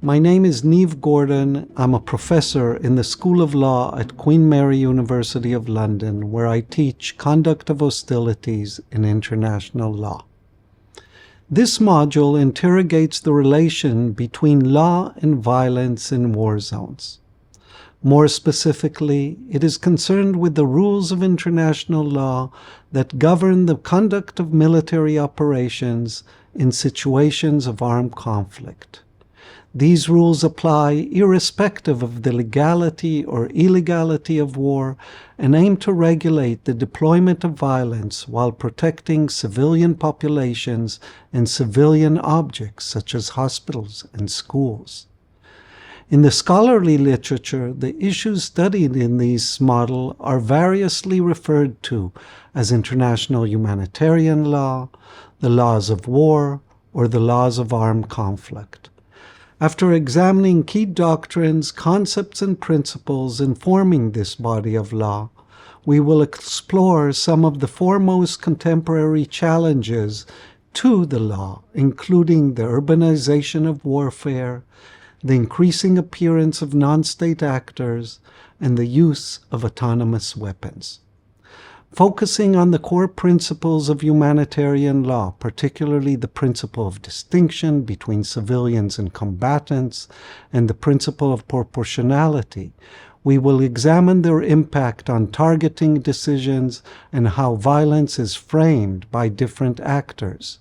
My name is Neve Gordon. I'm a professor in the School of Law at Queen Mary University of London, where I teach conduct of hostilities in international law. This module interrogates the relation between law and violence in war zones. More specifically, it is concerned with the rules of international law that govern the conduct of military operations in situations of armed conflict. These rules apply irrespective of the legality or illegality of war and aim to regulate the deployment of violence while protecting civilian populations and civilian objects such as hospitals and schools. In the scholarly literature, the issues studied in this model are variously referred to as international humanitarian law, the laws of war, or the laws of armed conflict. After examining key doctrines, concepts, and principles informing this body of law, we will explore some of the foremost contemporary challenges to the law, including the urbanization of warfare, the increasing appearance of non-state actors, and the use of autonomous weapons. Focusing on the core principles of humanitarian law, particularly the principle of distinction between civilians and combatants, and the principle of proportionality, we will examine their impact on targeting decisions and how violence is framed by different actors.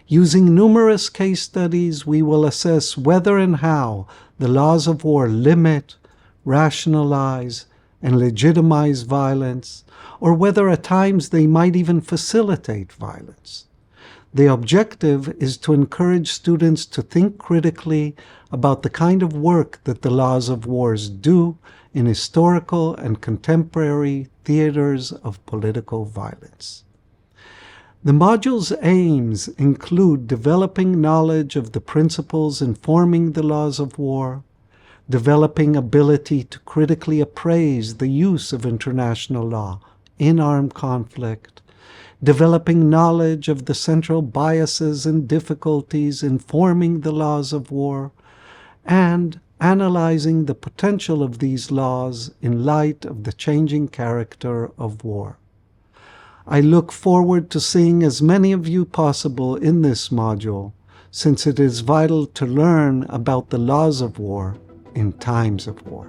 Using numerous case studies, we will assess whether and how the laws of war limit, rationalize, and legitimize violence, or whether at times they might even facilitate violence. The objective is to encourage students to think critically about the kind of work that the laws of wars do in historical and contemporary theaters of political violence. The module's aims include developing knowledge of the principles informing the laws of war, developing ability to critically appraise the use of international law in armed conflict, developing knowledge of the central biases and difficulties informing the laws of war, and analyzing the potential of these laws in light of the changing character of war. I look forward to seeing as many of you possible in this module, since it is vital to learn about the laws of war in times of war.